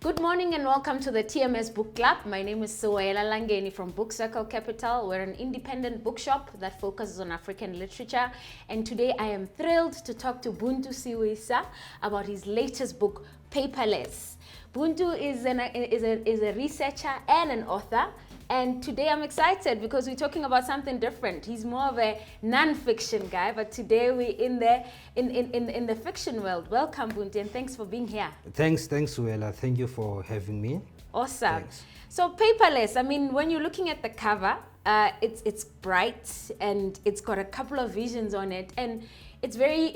Good morning and welcome to the TMS Book Club. My name is Sewela Langeni from Book Circle Capital. We're an independent bookshop that focuses on African literature. And today I am thrilled to talk to Buntu Siwisa about his latest book, Paperless. Buntu is a researcher and an author. And today I'm excited because we're talking about something different. He's more of a non-fiction guy, but today we're in the fiction world. Welcome, Buntu, and thanks for being here. Thanks, Suela. Thank you for having me. Awesome. Thanks. So Paperless, I mean, when you're looking at the cover, it's bright and it's got a couple of visions on it, and it's very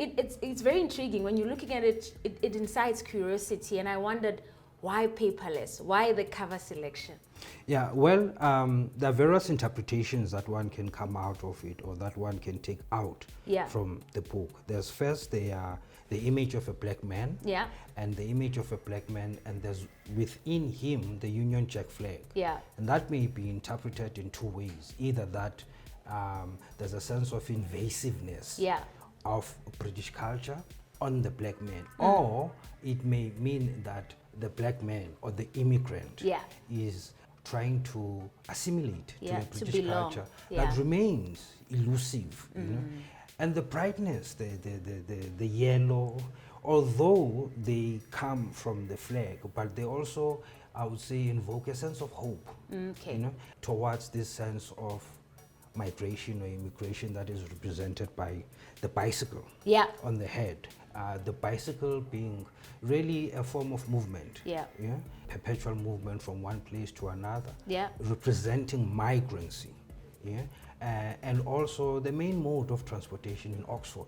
intriguing. When you're looking at it, it incites curiosity, and I wondered, why paperless? Why the cover selection? Yeah, well, there are various interpretations that one can come out of it, or that one can take out from the book. There's first the image of a black man, and the image of a black man, and there's within him the Union Jack flag. And that may be interpreted in two ways. Either that there's a sense of invasiveness of British culture on the black man, or it may mean that the black man or the immigrant is trying to assimilate to a British culture that remains elusive, you know? And the brightness, the yellow, although they come from the flag, but they also, I would say, invoke a sense of hope, you know, towards this sense of migration or immigration that is represented by the bicycle on the head. The bicycle being really a form of movement, perpetual movement from one place to another, representing migrancy, and also the main mode of transportation in Oxford.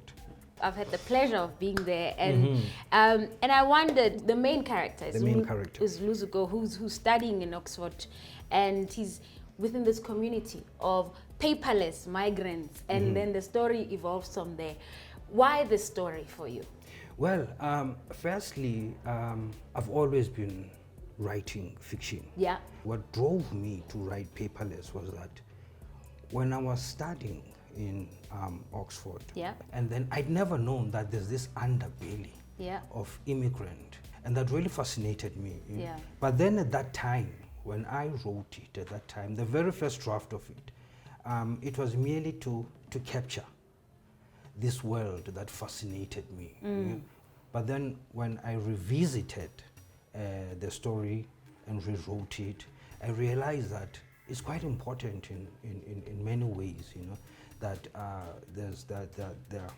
I've had the pleasure of being there, and I wondered, the main character is Luzuko, who's studying in Oxford, and he's within this community of paperless migrants, and then the story evolves from there. Why this story for you? Well, firstly, I've always been writing fiction. What drove me to write Paperless was that when I was studying in Oxford, and then I'd never known that there's this underbelly of immigrant, and that really fascinated me. But then at that time, when I wrote it at that time, the very first draft of it, it was merely to capture this world that fascinated me. But then when I revisited the story and rewrote it, I realized that it's quite important in many ways, you know, that there are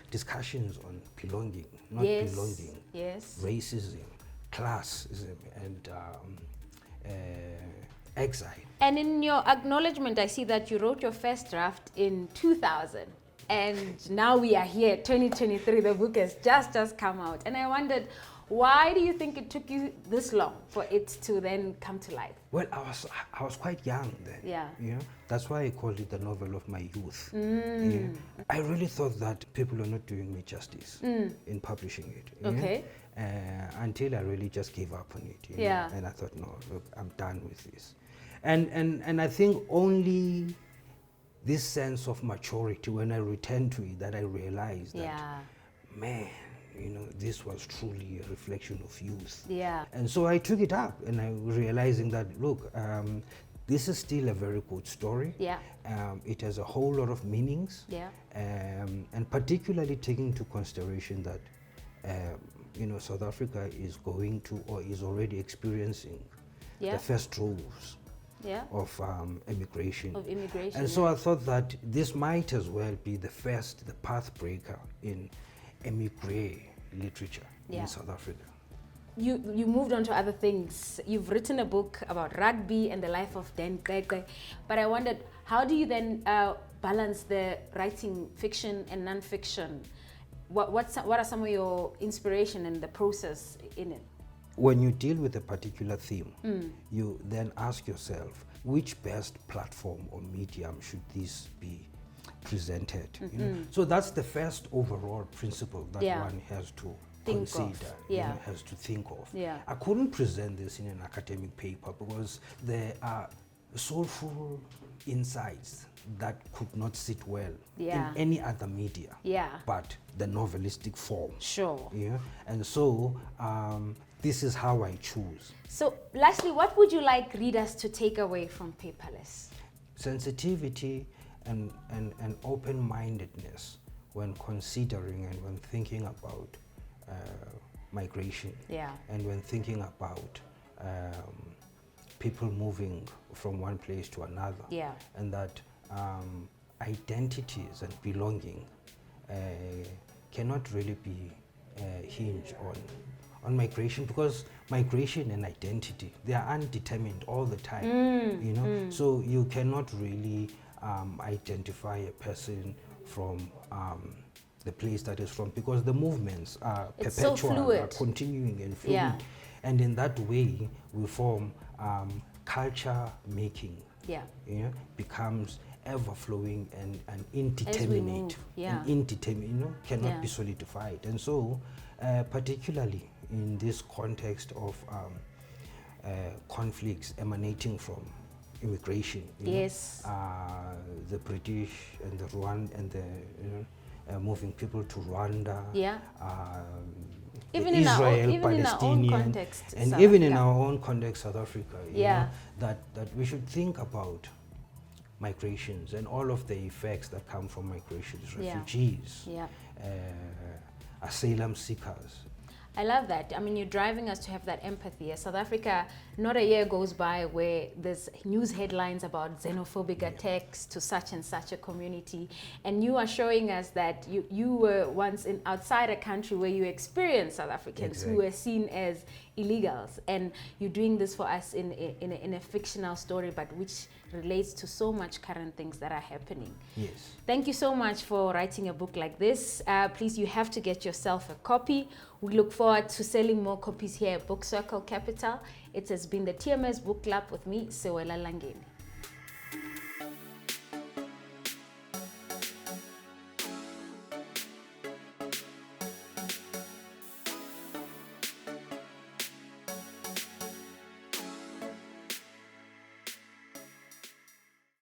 discussions on belonging, not belonging, racism, classism, and exile. And in your acknowledgement, I see that you wrote your first draft in 2000. And now we are here, 2023, the book has just come out. And I wondered, why do you think it took you this long for it to then come to life? Well, I was quite young then. You know? That's why I called it the novel of my youth. I really thought that people are not doing me justice in publishing it. Until I really just gave up on it. You know? And I thought, no, look, I'm done with this. And I think only this sense of maturity, when I returned to it, that I realized that, man, you know, this was truly a reflection of youth. And so I took it up, and I realizing that, look, this is still a very good story. It has a whole lot of meanings, and particularly taking into consideration that, you know, South Africa is going to, or is already experiencing the first droves of immigration. And so I thought that this might as well be the path breaker in emigre literature in South Africa. You moved on to other things. You've written a book about rugby and the life of Dan Keke, but I wondered, how do you then balance the writing fiction and non-fiction? What are some of your inspiration and the process in it? When you deal with a particular theme, you then ask yourself, which best platform or medium should this be presented? You know? So that's the first overall principle that one has to consider, has to think of. I couldn't present this in an academic paper because there are soulful insights that could not sit well in any other media but the novelistic form. Sure. Yeah. And so this is how I choose. So lastly, what would you like readers to take away from Paperless? Sensitivity and open-mindedness when considering and when thinking about migration, and when thinking about people moving from one place to another, and that identities and belonging cannot really be hinged on migration, because migration and identity, they are undetermined all the time, you know. So you cannot really identify a person from the place that is from, because the movements are perpetual, are continuing and fluid. And in that way, we form culture making, becomes ever-flowing and indeterminate. And indeterminate, you know, cannot be solidified. And so, particularly in this context of conflicts emanating from immigration, you know, the British and the Rwanda and the moving people to Rwanda, even Israel, in our own context, and even in our own context, South Africa, you know, that we should think about migrations and all of the effects that come from migrations, refugees, asylum seekers. I love that. I mean, you're driving us to have that empathy. South Africa, not a year goes by where there's news headlines about xenophobic attacks to such and such a community. And you are showing us that you were once outside a country where you experienced South Africans who were seen as illegals. And you're doing this for us in a fictional story, but which relates to so much current things that are happening. Yes. Thank you so much for writing a book like this. Please, you have to get yourself a copy. We look forward to selling more copies here at Book Circle Capital. It has been the TMS Book Club with me, Sewela Langeni.